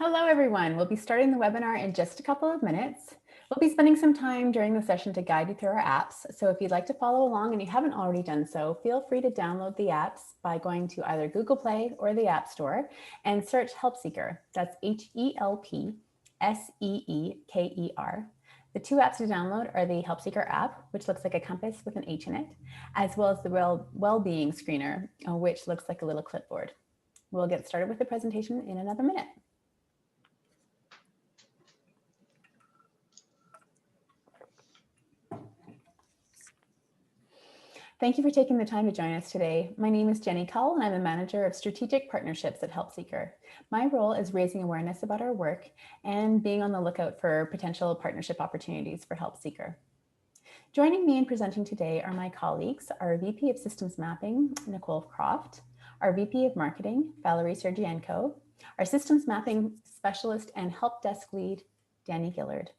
Hello, everyone. We'll be starting the webinar in just a couple of minutes. We'll be spending some time during the session to guide you through our apps. So if you'd like to follow along and you haven't already done so, feel free to download the apps by going to either Google Play or the App Store and search HelpSeeker. That's HelpSeeker. The two apps to download are the HelpSeeker app, which looks like a compass with an H in it, as well as the well-being screener, which looks like a little clipboard. We'll get started with the presentation in another minute. Thank you for taking the time to join us today. My name is Jenny Cull, and I'm the Manager of Strategic Partnerships at HelpSeeker. My role is raising awareness about our work and being on the lookout for potential partnership opportunities for HelpSeeker. Joining me in presenting today are my colleagues, our VP of Systems Mapping, Nicole Croft, our VP of Marketing, Valerie Sergienko, our Systems Mapping Specialist and Help Desk Lead, Danny Gillard.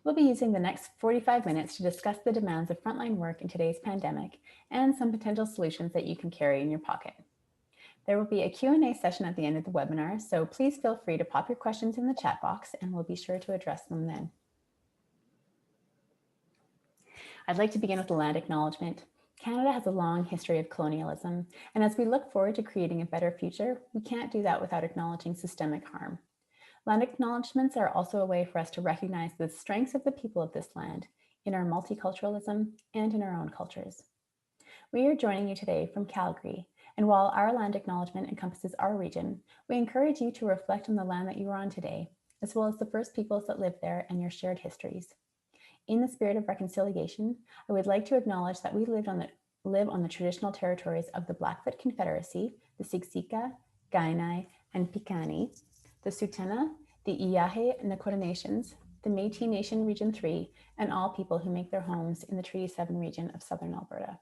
We'll be using the next 45 minutes to discuss the demands of frontline work in today's pandemic and some potential solutions that you can carry in your pocket. There will be a Q&A session at the end of the webinar, so please feel free to pop your questions in the chat box and we'll be sure to address them then. I'd like to begin with a land acknowledgement. Canada has a long history of colonialism, and as we look forward to creating a better future, we can't do that without acknowledging systemic harm. Land acknowledgements are also a way for us to recognize the strengths of the people of this land in our multiculturalism and in our own cultures. We are joining you today from Calgary, and while our land acknowledgement encompasses our region, we encourage you to reflect on the land that you are on today, as well as the First Peoples that live there and your shared histories. In the spirit of reconciliation, I would like to acknowledge that we live on the traditional territories of the Blackfoot Confederacy, the Siksika, Kainai, and Piikani, the Tsuut'ina, the Îyârhe Nakoda Nations, the Métis Nation Region 3, and all people who make their homes in the Treaty 7 region of Southern Alberta.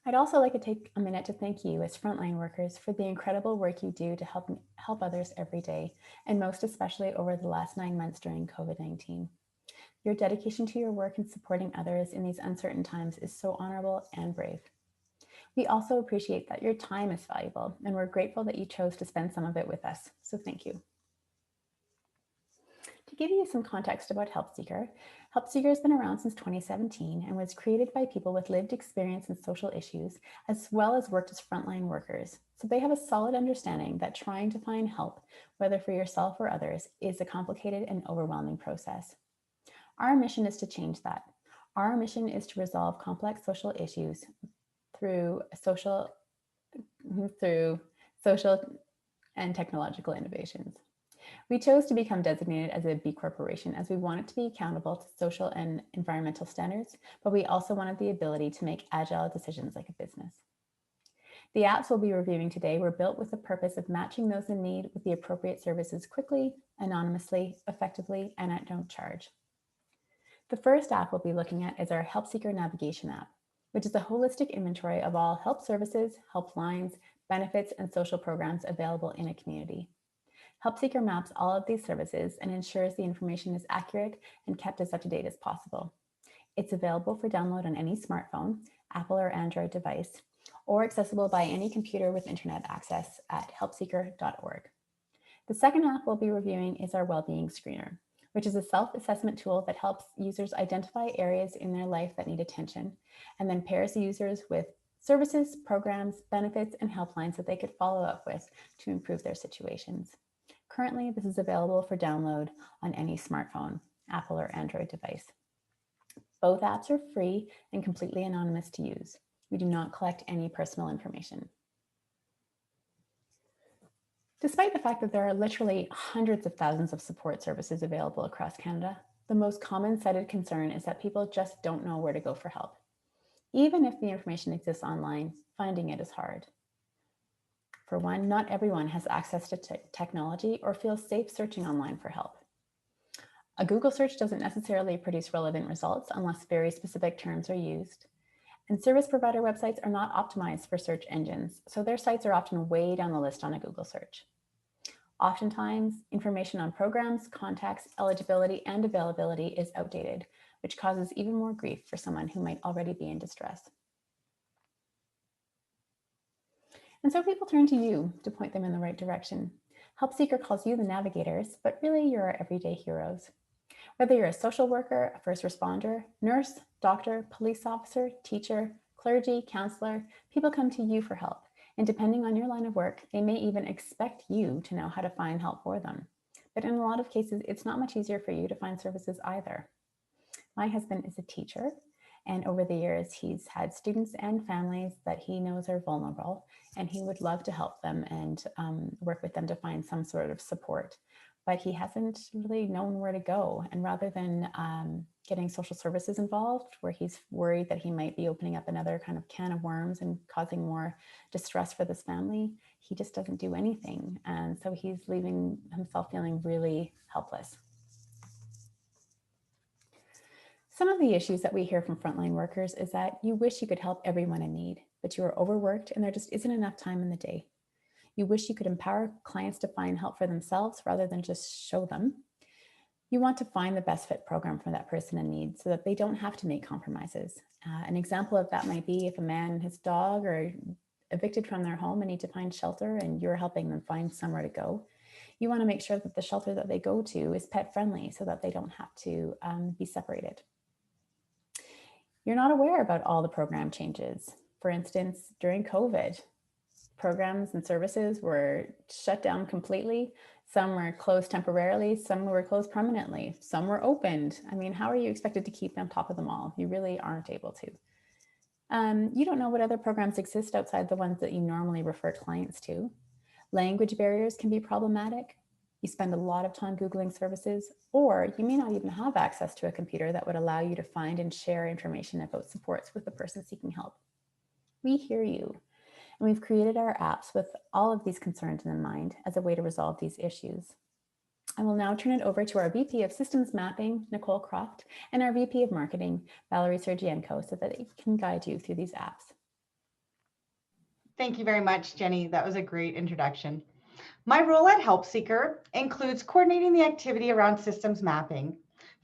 I'd also like to take a minute to thank you as frontline workers for the incredible work you do to help others every day, and most especially over the last 9 months during COVID-19. Your dedication to your work and supporting others in these uncertain times is so honorable and brave. We also appreciate that your time is valuable, and we're grateful that you chose to spend some of it with us, so thank you. To give you some context about HelpSeeker, HelpSeeker has been around since 2017 and was created by people with lived experience in social issues, as well as worked as frontline workers. So they have a solid understanding that trying to find help, whether for yourself or others, is a complicated and overwhelming process. Our mission is to change that. Our mission is to resolve complex social issues through social and technological innovations. We chose to become designated as a B Corporation as we wanted to be accountable to social and environmental standards, but we also wanted the ability to make agile decisions like a business. The apps we'll be reviewing today were built with the purpose of matching those in need with the appropriate services quickly, anonymously, effectively, and at no charge. The first app we'll be looking at is our HelpSeeker navigation app, which is a holistic inventory of all help services, helplines, benefits, and social programs available in a community. HelpSeeker maps all of these services and ensures the information is accurate and kept as up to date as possible. It's available for download on any smartphone, Apple or Android device, or accessible by any computer with internet access at helpseeker.org. The second app we'll be reviewing is our Wellbeing Screener, which is a self-assessment tool that helps users identify areas in their life that need attention, and then pairs the users with services, programs, benefits, and helplines that they could follow up with to improve their situations. Currently, this is available for download on any smartphone, Apple or Android device. Both apps are free and completely anonymous to use. We do not collect any personal information. Despite the fact that there are literally hundreds of thousands of support services available across Canada, the most common cited concern is that people just don't know where to go for help. Even if the information exists online, finding it is hard. For one, not everyone has access to technology or feels safe searching online for help. A Google search doesn't necessarily produce relevant results unless very specific terms are used. And service provider websites are not optimized for search engines, so their sites are often way down the list on a Google search. Oftentimes, information on programs, contacts, eligibility, and availability is outdated, which causes even more grief for someone who might already be in distress. And so people turn to you to point them in the right direction. HelpSeeker calls you the navigators, but really you're our everyday heroes. Whether you're a social worker, a first responder, nurse, doctor, police officer, teacher, clergy, counselor, people come to you for help. And depending on your line of work, they may even expect you to know how to find help for them. But in a lot of cases, it's not much easier for you to find services either. My husband is a teacher, and over the years, he's had students and families that he knows are vulnerable, and he would love to help them and work with them to find some sort of support. But he hasn't really known where to go. And rather than getting social services involved, where he's worried that he might be opening up another kind of can of worms and causing more distress for this family, he just doesn't do anything. And so he's leaving himself feeling really helpless. Some of the issues that we hear from frontline workers is that you wish you could help everyone in need, but you are overworked and there just isn't enough time in the day. You wish you could empower clients to find help for themselves rather than just show them. You want to find the best fit program for that person in need so that they don't have to make compromises. An example of that might be if a man and his dog are evicted from their home and need to find shelter and you're helping them find somewhere to go. You want to make sure that the shelter that they go to is pet friendly so that they don't have to be separated. You're not aware about all the program changes. For instance, during COVID, programs and services were shut down completely. Some were closed temporarily, some were closed permanently, some were opened. I mean, how are you expected to keep on top of them all? You really aren't able to. You don't know what other programs exist outside the ones that you normally refer clients to. Language barriers can be problematic. You spend a lot of time Googling services, or you may not even have access to a computer that would allow you to find and share information about supports with the person seeking help. We hear you, and we've created our apps with all of these concerns in mind as a way to resolve these issues. I will now turn it over to our VP of Systems Mapping, Nicole Croft, and our VP of Marketing, Valerie Sergienko, so that it can guide you through these apps. Thank you very much, Jenny. That was a great introduction. My role at HelpSeeker includes coordinating the activity around systems mapping,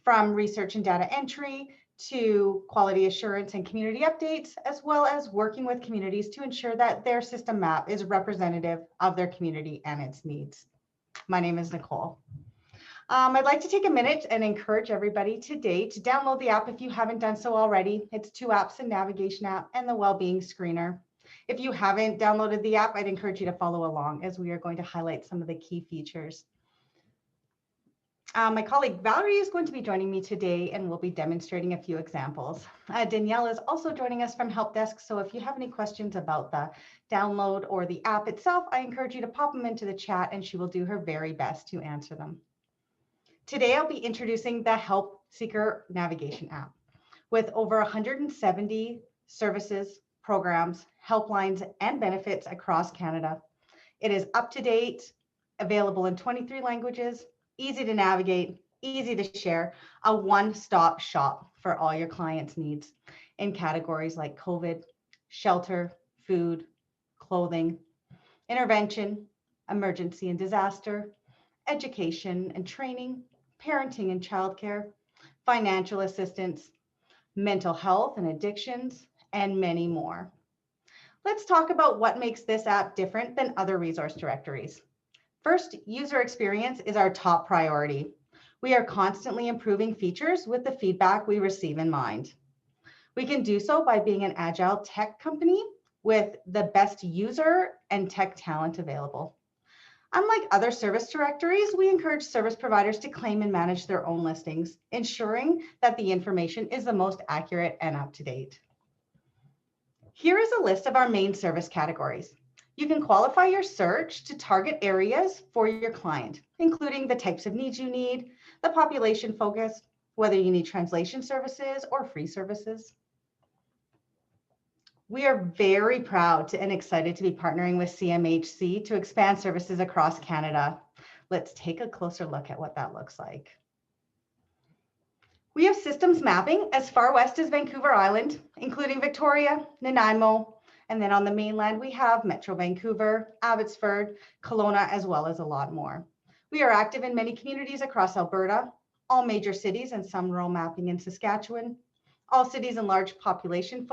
from research and data entry to quality assurance and community updates, as well as working with communities to ensure that their system map is representative of their community and its needs. My name is Nicole. I'd like to take a minute and encourage everybody today to download the app if you haven't done so already. It's 2 apps, a navigation app and the wellbeing screener. If you haven't downloaded the app, I'd encourage you to follow along as we are going to highlight some of the key features. My colleague Valerie is going to be joining me today and we'll be demonstrating a few examples. Danielle is also joining us from Help Desk, so if you have any questions about the download or the app itself, I encourage you to pop them into the chat and she will do her very best to answer them. Today, I'll be introducing the HelpSeeker navigation app. With over 170 services, programs, helplines, and benefits across Canada. It is up to date, available in 23 languages, easy to navigate, easy to share, a one-stop shop for all your clients' needs in categories like COVID, shelter, food, clothing, intervention, emergency and disaster, education and training, parenting and childcare, financial assistance, mental health and addictions, and many more. Let's talk about what makes this app different than other resource directories. First, user experience is our top priority. We are constantly improving features with the feedback we receive in mind. We can do so by being an agile tech company with the best user and tech talent available. Unlike other service directories, we encourage service providers to claim and manage their own listings, ensuring that the information is the most accurate and up to date. Here is a list of our main service categories. You can qualify your search to target areas for your client, including the types of needs you need, the population focus, whether you need translation services or free services. We are very proud and excited to be partnering with CMHC to expand services across Canada. Let's take a closer look at what that looks like. We have systems mapping as far west as Vancouver Island, including Victoria, Nanaimo, and then on the mainland, we have Metro Vancouver, Abbotsford, Kelowna, as well as a lot more. We are active in many communities across Alberta, all major cities and some rural mapping in Saskatchewan, all cities and large population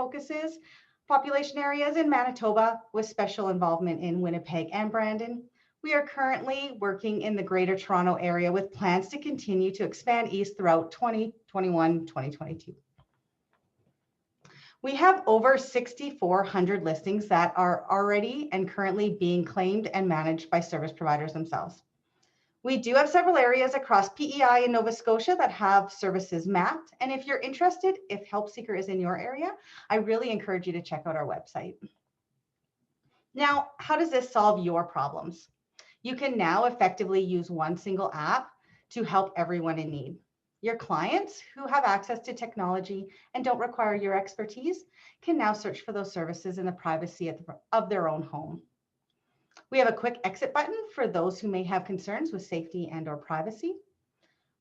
areas in Manitoba with special involvement in Winnipeg and Brandon. We are currently working in the Greater Toronto area with plans to continue to expand east throughout 2021-2022. We have over 6,400 listings that are already and currently being claimed and managed by service providers themselves. We do have several areas across PEI and Nova Scotia that have services mapped. And if you're interested, if HelpSeeker is in your area, I really encourage you to check out our website. Now, how does this solve your problems? You can now effectively use one single app to help everyone in need. Your clients who have access to technology and don't require your expertise can now search for those services in the privacy of their own home. We have a quick exit button for those who may have concerns with safety and/or privacy.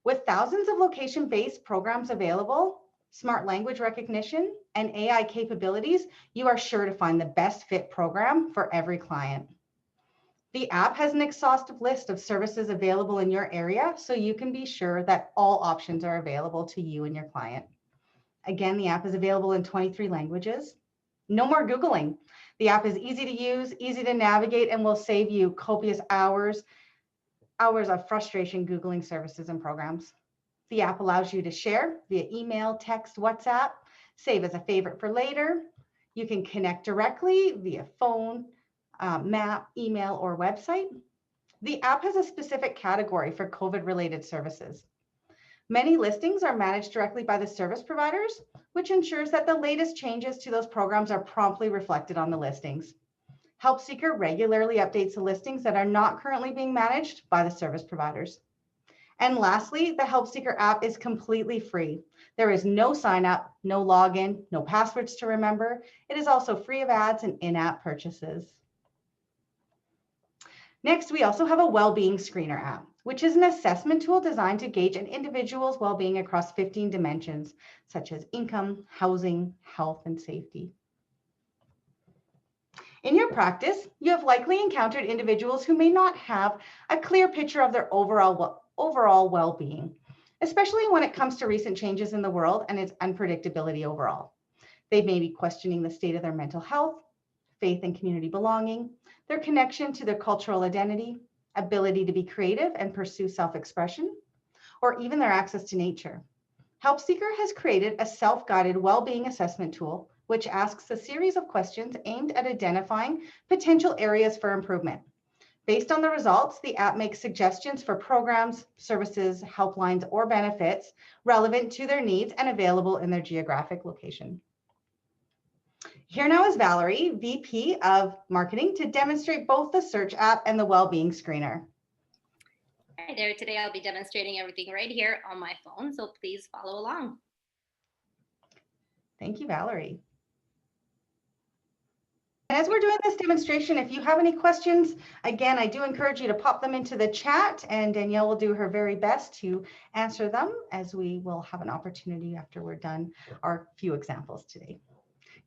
With thousands of location-based programs available, smart language recognition, and AI capabilities, you are sure to find the best fit program for every client. The app has an exhaustive list of services available in your area, so you can be sure that all options are available to you and your client. Again, the app is available in 23 languages. No more Googling. The app is easy to use, easy to navigate, and will save you copious hours of frustration Googling services and programs. The app allows you to share via email, text, WhatsApp, save as a favorite for later. You can connect directly via phone, map, email, or website. The app has a specific category for COVID-related services. Many listings are managed directly by the service providers, which ensures that the latest changes to those programs are promptly reflected on the listings. HelpSeeker regularly updates the listings that are not currently being managed by the service providers. And lastly, the HelpSeeker app is completely free. There is no sign up, no login, no passwords to remember. It is also free of ads and in-app purchases. Next, we also have a well-being screener app, which is an assessment tool designed to gauge an individual's well-being across 15 dimensions, such as income, housing, health, and safety. In your practice, you have likely encountered individuals who may not have a clear picture of their overall well-being, especially when it comes to recent changes in the world and its unpredictability overall. They may be questioning the state of their mental health, faith and community belonging, their connection to their cultural identity, ability to be creative and pursue self-expression, or even their access to nature. HelpSeeker has created a self-guided well-being assessment tool, which asks a series of questions aimed at identifying potential areas for improvement. Based on the results, the app makes suggestions for programs, services, helplines, or benefits relevant to their needs and available in their geographic location. Here now is Valerie, VP of Marketing, to demonstrate both the search app and the well-being screener. Hi there. Today I'll be demonstrating everything right here on my phone, so please follow along. Thank you, Valerie. As we're doing this demonstration, if you have any questions, again, I do encourage you to pop them into the chat, and Danielle will do her very best to answer them, as we will have an opportunity after we're done our few examples today.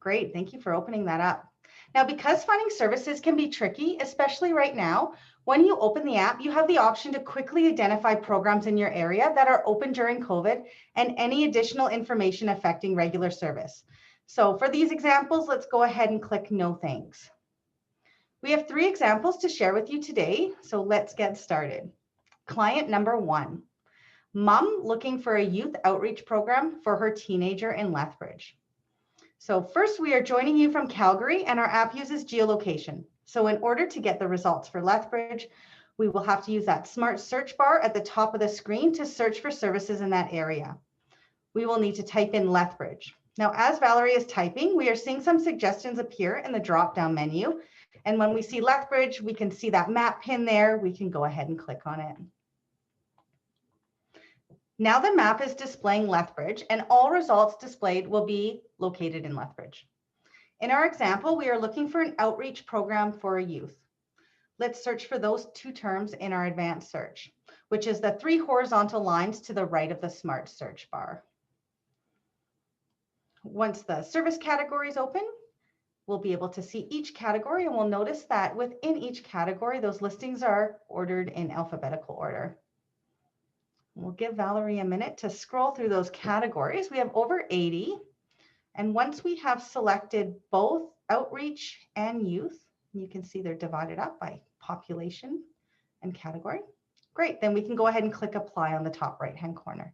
Great, thank you for opening that up. Now, because finding services can be tricky, especially right now, when you open the app, you have the option to quickly identify programs in your area that are open during COVID and any additional information affecting regular service. So for these examples, let's go ahead and click no thanks. We have 3 examples to share with you today, so let's get started. Client number 1, mom looking for a youth outreach program for her teenager in Lethbridge. So first, we are joining you from Calgary, and our app uses geolocation. So in order to get the results for Lethbridge, we will have to use that smart search bar at the top of the screen to search for services in that area. We will need to type in Lethbridge. Now, as Valerie is typing, we are seeing some suggestions appear in the drop-down menu. And when we see Lethbridge, we can see that map pin there. We can go ahead and click on it. Now the map is displaying Lethbridge, and all results displayed will be located in Lethbridge. In our example, we are looking for an outreach program for a youth. Let's search for those 2 terms in our advanced search, which is the 3 horizontal lines to the right of the smart search bar. Once the service category is open, we'll be able to see each category, and we'll notice that within each category, those listings are ordered in alphabetical order. We'll give Valerie a minute to scroll through those categories. We have over 80. And once we have selected both outreach and youth, you can see they're divided up by population. and category. Great, then we can go ahead and click apply on the top right-hand corner.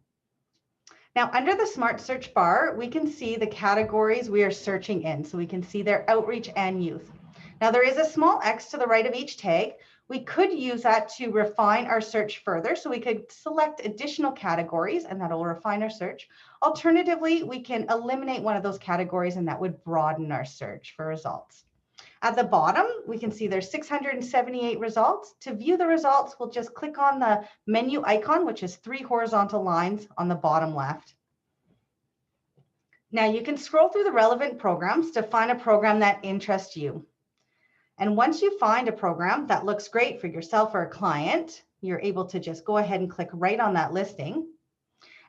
Now, under the Smart Search bar, we can see the categories we are searching in. So we can see their outreach and youth. Now, there is a small X to the right of each tag. We could use that to refine our search further. So we could select additional categories and that will refine our search. Alternatively, we can eliminate one of those categories and that would broaden our search for results. At the bottom, we can see there's 678 results. To view the results, we'll just click on the menu icon, which is 3 horizontal lines on the bottom left. Now you can scroll through the relevant programs to find a program that interests you. And once you find a program that looks great for yourself or a client, you're able to just go ahead and click right on that listing.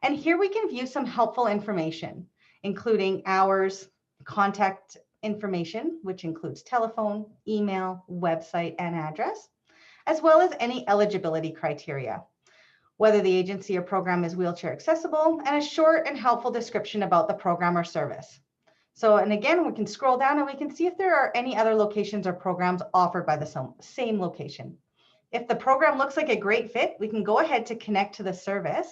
And here we can view some helpful information, including hours, contact information, which includes telephone, email, website, and address, as well as any eligibility criteria, whether the agency or program is wheelchair accessible, and a short and helpful description about the program or service. So, and again, we can scroll down and we can see if there are any other locations or programs offered by the same location. If the program looks like a great fit, we can go ahead to connect to the service.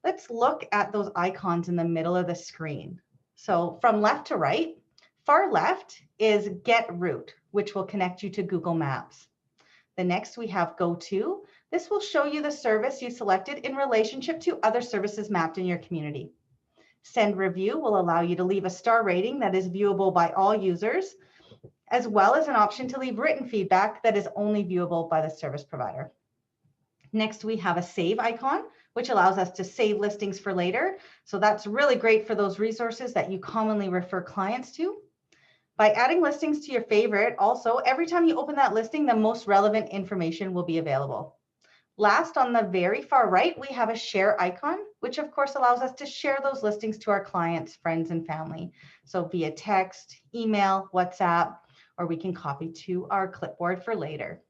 Let's look at those icons in the middle of the screen. So from left to right, far left is Get Route, which will connect you to Google Maps. The next we have Go To. This will show you the service you selected in relationship to other services mapped in your community. Send Review will allow you to leave a star rating that is viewable by all users, as well as an option to leave written feedback that is only viewable by the service provider. Next, we have a Save icon, which allows us to save listings for later. So that's really great for those resources that you commonly refer clients to. By adding listings to your favorite, also, every time you open that listing, the most relevant information will be available. Last, on the very far right, we have a share icon, which of course allows us to share those listings to our clients, friends, and family. So via text, email, WhatsApp, or we can copy to our clipboard for later.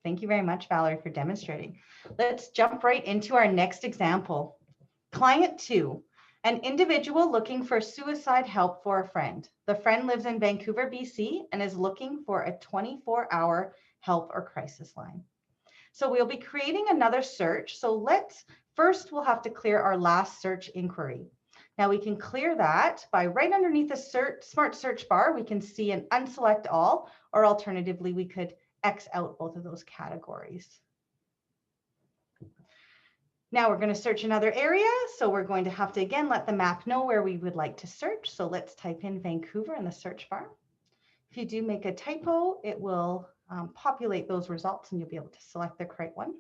Thank you very much, Valerie, for demonstrating. Let's jump right into our next example. Client 2, an individual looking for suicide help for a friend. The friend lives in Vancouver, BC, and is looking for a 24-hour help or crisis line. So we'll be creating another search. So we'll have to clear our last search inquiry. Now we can clear that by right underneath the Smart Search bar, we can see an unselect all, or alternatively, we could X out both of those categories. Now we're going to search another area. So we're going to have to, again, let the map know where we would like to search. So let's type in Vancouver in the search bar. If you do make a typo, it will populate those results and you'll be able to select the correct one.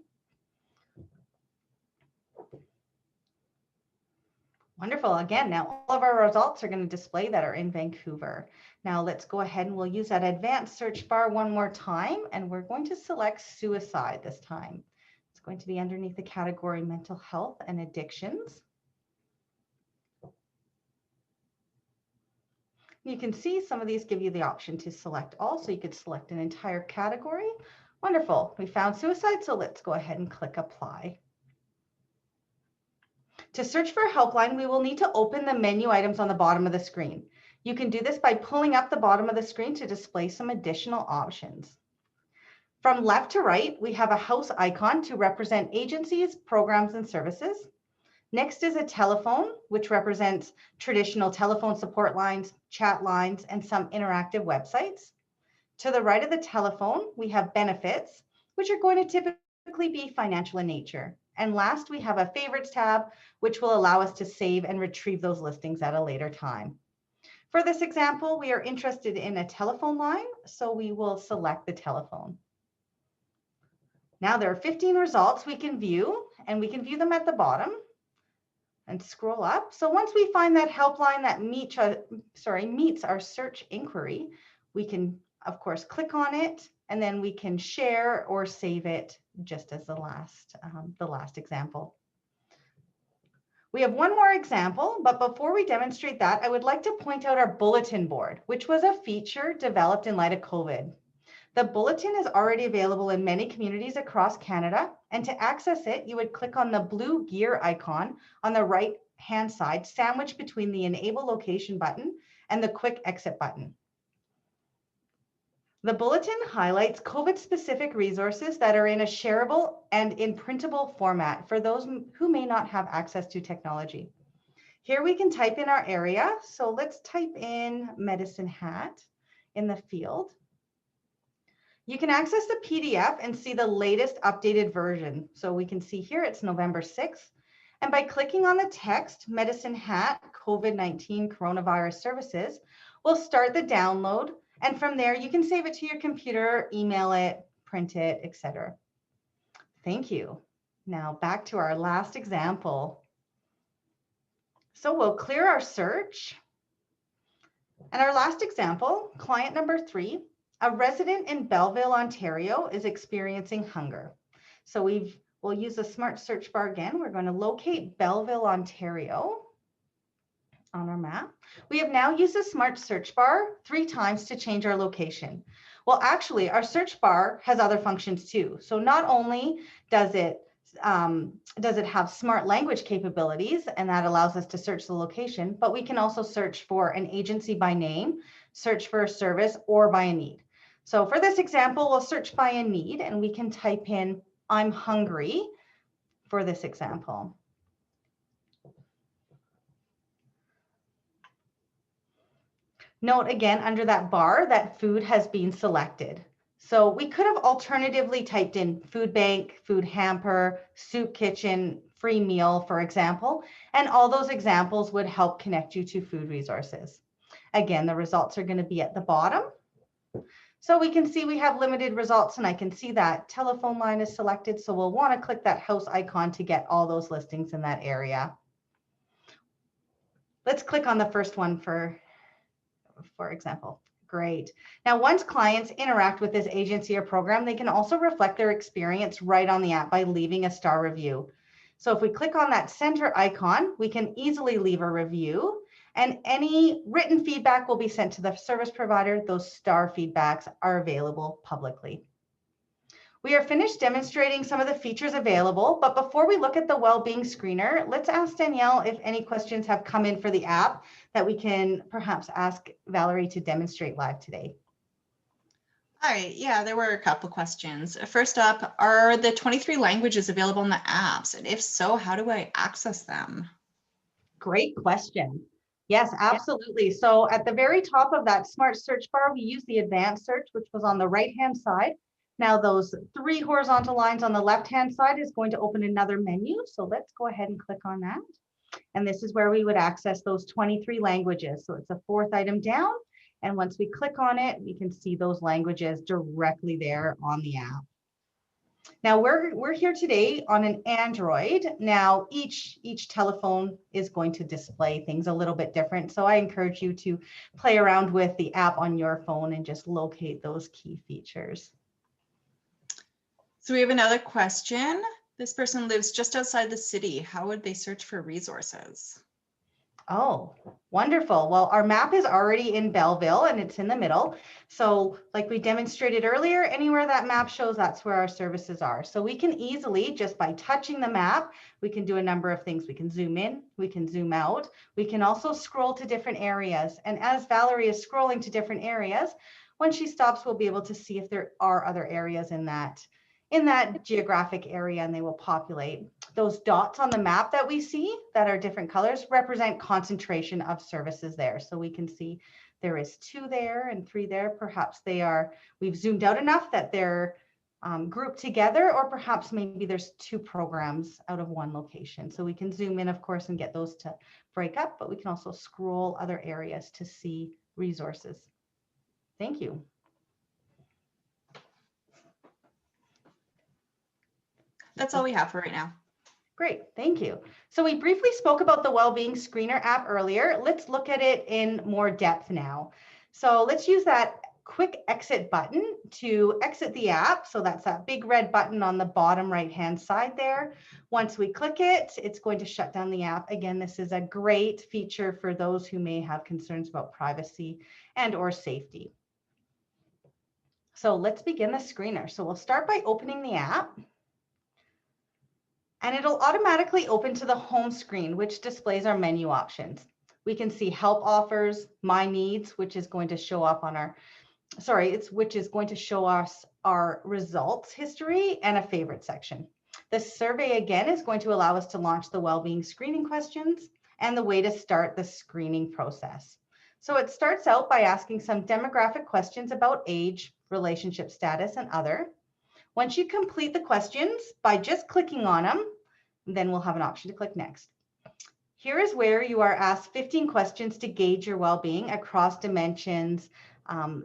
Wonderful. Again, now all of our results are going to display that are in Vancouver. Now let's go ahead and we'll use that advanced search bar one more time, and we're going to select suicide this time. It's going to be underneath the category mental health and addictions. You can see some of these give you the option to select all, so you could select an entire category. Wonderful. We found suicide, so let's go ahead and click apply. To search for a helpline, we will need to open the menu items on the bottom of the screen. You can do this by pulling up the bottom of the screen to display some additional options. From left to right, we have a house icon to represent agencies, programs, and services. Next is a telephone, which represents traditional telephone support lines, chat lines, and some interactive websites. To the right of the telephone, we have benefits, which are going to typically be financial in nature. And last, we have a favorites tab, which will allow us to save and retrieve those listings at a later time. For this example, we are interested in a telephone line, so we will select the telephone. Now there are 15 results we can view, and we can view them at the bottom and scroll up. So once we find that helpline that meets our search inquiry, we can, of course, click on it, and then we can share or save it just as the last example. We have one more example, but before we demonstrate that, I would like to point out our bulletin board, which was a feature developed in light of COVID. The bulletin is already available in many communities across Canada, and to access it, you would click on the blue gear icon on the right-hand side, sandwiched between the Enable Location button and the Quick Exit button. The bulletin highlights COVID-specific resources that are in a shareable and in printable format for those who may not have access to technology. Here we can type in our area. So let's type in Medicine Hat in the field. You can access the PDF and see the latest updated version. So we can see here it's November 6th. And by clicking on the text, Medicine Hat COVID-19 Coronavirus Services, we'll start the download. And from there, you can save it to your computer, email it, print it, etc. Thank you. Now back to our last example. So we'll clear our search. And our last example, client number 3, a resident in Belleville, Ontario is experiencing hunger. So we'll use the smart search bar again. We're going to locate Belleville, Ontario on our map. We have now used the smart search bar 3 times to change our location. Well, actually, our search bar has other functions too. So not only does it have smart language capabilities, and that allows us to search the location, but we can also search for an agency by name, search for a service, or by a need. So for this example, we'll search by a need, and we can type in "I'm hungry" for this example. Note again under that bar that food has been selected. So we could have alternatively typed in food bank, food hamper, soup kitchen, free meal, for example, and all those examples would help connect you to food resources. Again, the results are going to be at the bottom. So we can see we have limited results, and I can see that telephone line is selected. So we'll want to click that house icon to get all those listings in that area. Let's click on the first one for example. Great. Now, once clients interact with this agency or program, they can also reflect their experience right on the app by leaving a star review. So if we click on that center icon, we can easily leave a review, and any written feedback will be sent to the service provider. Those star feedbacks are available publicly. We are finished demonstrating some of the features available, but before we look at the well-being screener, let's ask Danielle if any questions have come in for the app that we can perhaps ask Valerie to demonstrate live today. Hi, yeah, there were a couple questions. First up, are the 23 languages available in the apps? And if so, how do I access them? Great question. Yes, absolutely. So at the very top of that smart search bar, we use the advanced search, which was on the right-hand side. Now those 3 horizontal lines on the left-hand side is going to open another menu. So let's go ahead and click on that. And this is where we would access those 23 languages. So it's a 4th item down. And once we click on it, we can see those languages directly there on the app. Now we're here today on an Android. Now each telephone is going to display things a little bit different. So I encourage you to play around with the app on your phone and just locate those key features. So we have another question. This person lives just outside the city. How would they search for resources? Oh, wonderful. Well, our map is already in Belleville and it's in the middle. So like we demonstrated earlier, anywhere that map shows, that's where our services are. So we can easily, just by touching the map, we can do a number of things. We can zoom in, we can zoom out. We can also scroll to different areas. And as Valerie is scrolling to different areas, when she stops, we'll be able to see if there are other areas in that geographic area, and they will populate. Those dots on the map that we see that are different colors represent concentration of services there. So we can see there is 2 there and 3 there. Perhaps we've zoomed out enough that they're grouped together, or perhaps maybe there's 2 programs out of 1 location. So we can zoom in, of course, and get those to break up, but we can also scroll other areas to see resources. Thank you. That's all we have for right now. Great, thank you. So we briefly spoke about the Wellbeing Screener app earlier. Let's look at it in more depth now. So let's use that quick exit button to exit the app. So that's that big red button on the bottom right-hand side there. Once we click it, it's going to shut down the app. Again, this is a great feature for those who may have concerns about privacy and/or safety. So let's begin the screener. So we'll start by opening the app. And it'll automatically open to the home screen, which displays our menu options. We can see help offers, my needs, which is going to show up on which is going to show us our results history and a favorite section. The survey again is going to allow us to launch the well-being screening questions and the way to start the screening process. So it starts out by asking some demographic questions about age, relationship status, and other. Once you complete the questions by just clicking on them, then we'll have an option to click next. Here is where you are asked 15 questions to gauge your well-being across dimensions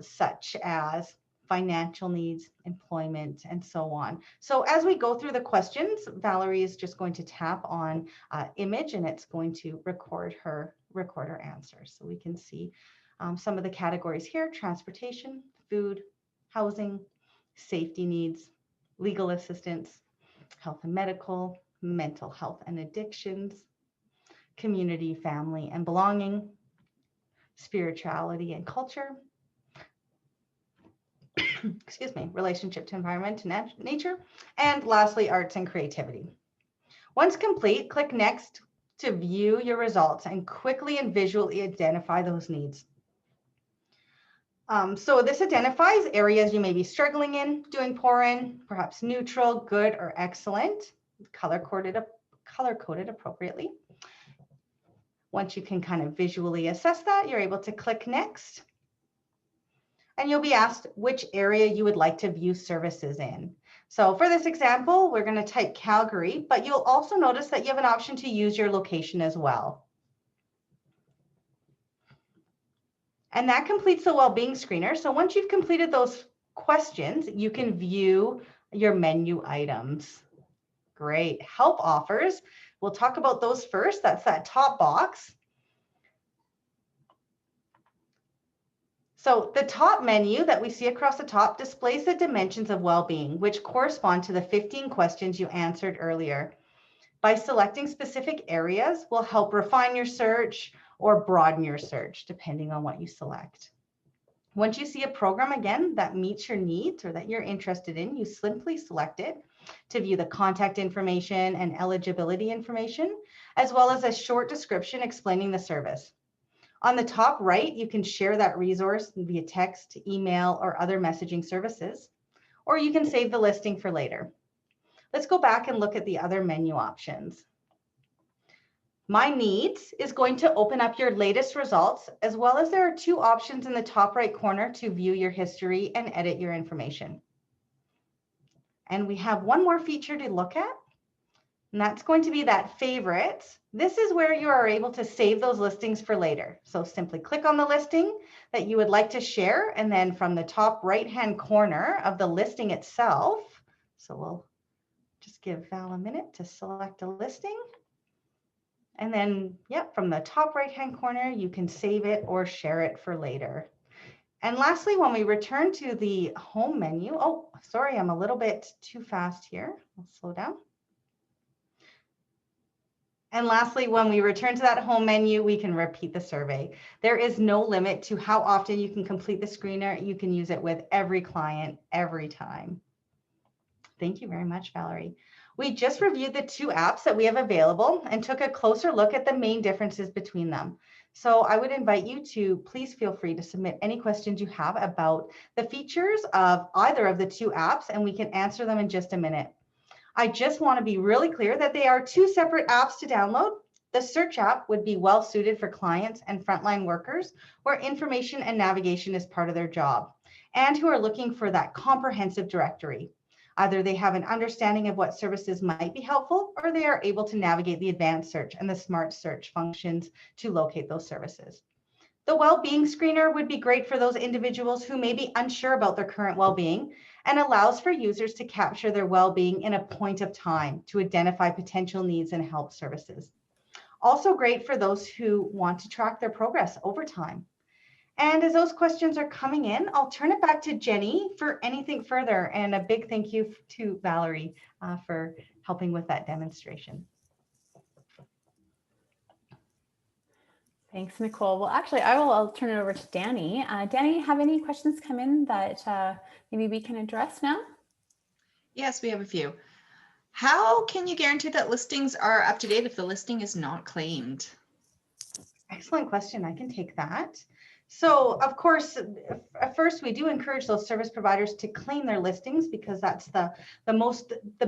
such as financial needs, employment, and so on. So as we go through the questions, Valerie is just going to tap on image and it's going to record her answers. So we can see some of the categories here: transportation, food, housing, safety needs, legal assistance, health and medical, mental health and addictions, community, family and belonging, spirituality and culture, excuse me, relationship to environment and nature, and lastly, arts and creativity. Once complete, click next to view your results and quickly and visually identify those needs. So this identifies areas you may be struggling in, doing poor in, perhaps neutral, good, or excellent, color-coded appropriately. Once you can kind of visually assess that, you're able to click next. And you'll be asked which area you would like to view services in. So for this example, we're going to type Calgary, but you'll also notice that you have an option to use your location as well. And that completes the well-being screener. So once you've completed those questions, you can view your menu items. Great. Help offers. We'll talk about those first. That's that top box. So the top menu that we see across the top displays the dimensions of well-being, which correspond to the 15 questions you answered earlier. By selecting specific areas will help refine your search or broaden your search, depending on what you select. Once you see a program again that meets your needs or that you're interested in, you simply select it to view the contact information and eligibility information, as well as a short description explaining the service. On the top right, you can share that resource via text, email, or other messaging services, or you can save the listing for later. Let's go back and look at the other menu options. My Needs is going to open up your latest results, as well as there are two options in the top right corner to view your history and edit your information. And we have one more feature to look at, and that's going to be that favorites. This is where you are able to save those listings for later. So simply click on the listing that you would like to share, and then from the top right-hand corner of the listing itself, so we'll just give Val a minute to select a listing. And then, yep, from the top right-hand corner, you can save it or share it for later. And lastly, when we return to the home menu, oh, sorry, I'm a little bit too fast here. I'll slow down. And lastly, when we return to that home menu, we can repeat the survey. There is no limit to how often you can complete the screener. You can use it with every client, every time. Thank you very much, Valerie. We just reviewed the two apps that we have available and took a closer look at the main differences between them. So I would invite you to please feel free to submit any questions you have about the features of either of the two apps, and we can answer them in just a minute. I just want to be really clear that they are two separate apps to download. The search app would be well suited for clients and frontline workers where information and navigation is part of their job and who are looking for that comprehensive directory. Either they have an understanding of what services might be helpful, or they are able to navigate the advanced search and the smart search functions to locate those services. The well-being screener would be great for those individuals who may be unsure about their current well-being and allows for users to capture their well-being in a point of time to identify potential needs and help services. Also great for those who want to track their progress over time. And as those questions are coming in, I'll turn it back to Jenny for anything further. And a big thank you to Valerie for helping with that demonstration. Thanks, Nicole. Well, actually, I'll turn it over to Danny. Danny, have any questions come in that maybe we can address now? Yes, we have a few. How can you guarantee that listings are up to date if the listing is not claimed? Excellent question. I can take that. So of course, at first we do encourage those service providers to claim their listings because that's the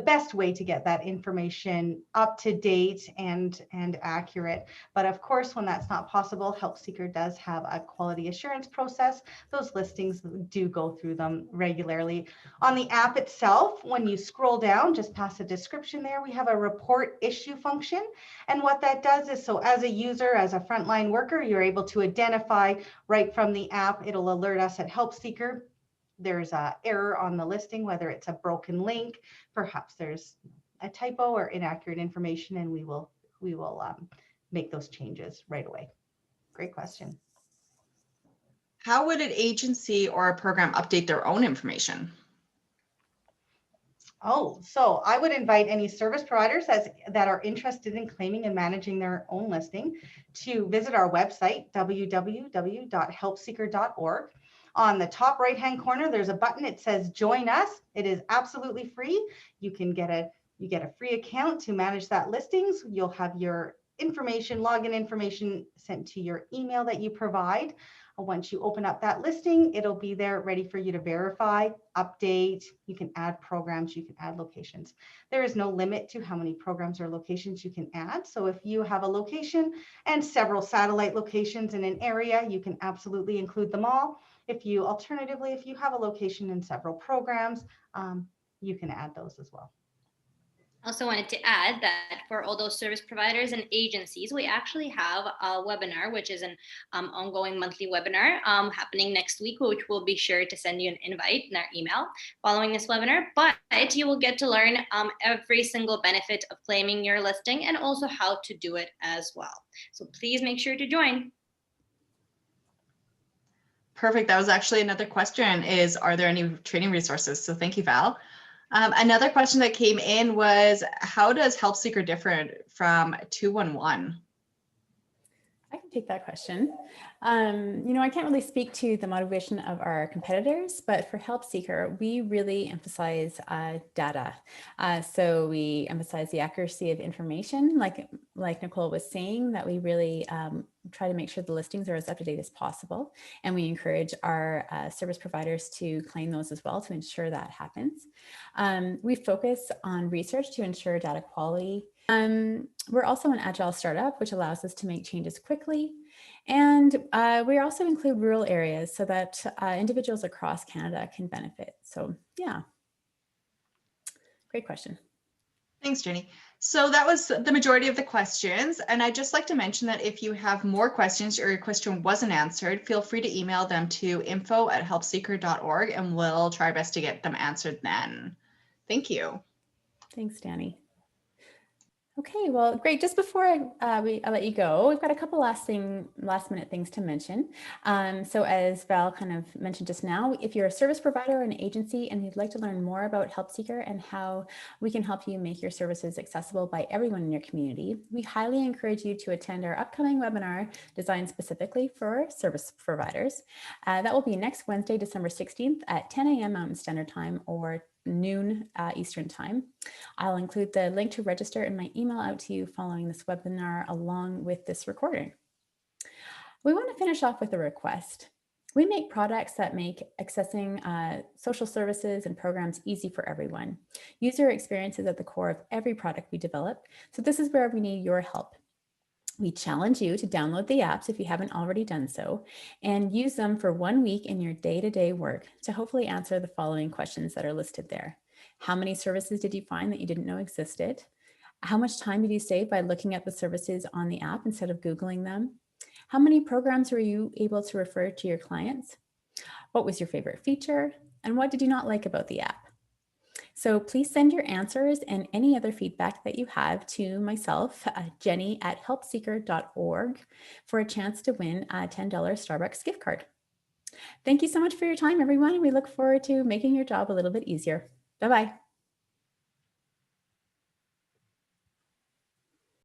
best way to get that information up to date and accurate. But of course, when that's not possible, HelpSeeker does have a quality assurance process. Those listings do go through them regularly. On the app itself, when you scroll down just past the description there, we have a report issue function. And what that does is, so as a user, as a frontline worker, you're able to identify right from the app. It'll alert us at HelpSeeker. There's an error on the listing, whether it's a broken link, perhaps there's a typo or inaccurate information, and we will make those changes right away. Great question. How would an agency or a program update their own information? Oh, so I would invite any service providers that are interested in claiming and managing their own listing to visit our website, www.helpseeker.org. On the top right-hand corner, there's a button. It says Join Us. It is absolutely free. You get a free account to manage that listings. You'll have your information, login information sent to your email that you provide. Once you open up that listing, it'll be there ready for you to verify, update. You can add programs, you can add locations. There is no limit to how many programs or locations you can add. So if you have a location and several satellite locations in an area, you can absolutely include them all. Alternatively, if you have a location and several programs, you can add those as well. Also wanted to add that for all those service providers and agencies, we actually have a webinar, which is an ongoing monthly webinar happening next week, which we'll be sure to send you an invite in our email following this webinar. But you will get to learn every single benefit of claiming your listing and also how to do it as well. So please make sure to join. Perfect. That was actually another question is, are there any training resources? So thank you, Val. Another question that came in was, how does HelpSeeker differ from 211? I can take that question. I can't really speak to the motivation of our competitors, but for HelpSeeker, we really emphasize data. So we emphasize the accuracy of information, like Nicole was saying, that we really try to make sure the listings are as up to date as possible. And we encourage our service providers to claim those as well to ensure that happens. We focus on research to ensure data quality. We're also an agile startup, which allows us to make changes quickly. And we also include rural areas so that individuals across Canada can benefit. So yeah, great question. Thanks, Jenny. So that was the majority of the questions. And I'd just like to mention that if you have more questions or your question wasn't answered, feel free to email them to info@helpseeker.org and we'll try our best to get them answered then. Thank you. Thanks, Danny. Okay, well, great. Just before I let you go, we've got a couple last minute things to mention. So as Val kind of mentioned just now, if you're a service provider or an agency and you'd like to learn more about HelpSeeker and how we can help you make your services accessible by everyone in your community, we highly encourage you to attend our upcoming webinar designed specifically for service providers. That will be next Wednesday, December 16th at 10 a.m. Mountain Standard Time or noon Eastern Time. I'll include the link to register in my email out to you following this webinar along with this recording. We want to finish off with a request. We make products that make accessing social services and programs easy for everyone. User experience is at the core of every product we develop, so this is where we need your help. We challenge you to download the apps if you haven't already done so and use them for 1 week in your day-to-day work to hopefully answer the following questions that are listed there. How many services did you find that you didn't know existed? How much time did you save by looking at the services on the app instead of Googling them? How many programs were you able to refer to your clients? What was your favorite feature? And what did you not like about the app? So please send your answers and any other feedback that you have to myself, Jenny at helpseeker.org for a chance to win a $10 Starbucks gift card. Thank you so much for your time, everyone. We look forward to making your job a little bit easier. Bye-bye.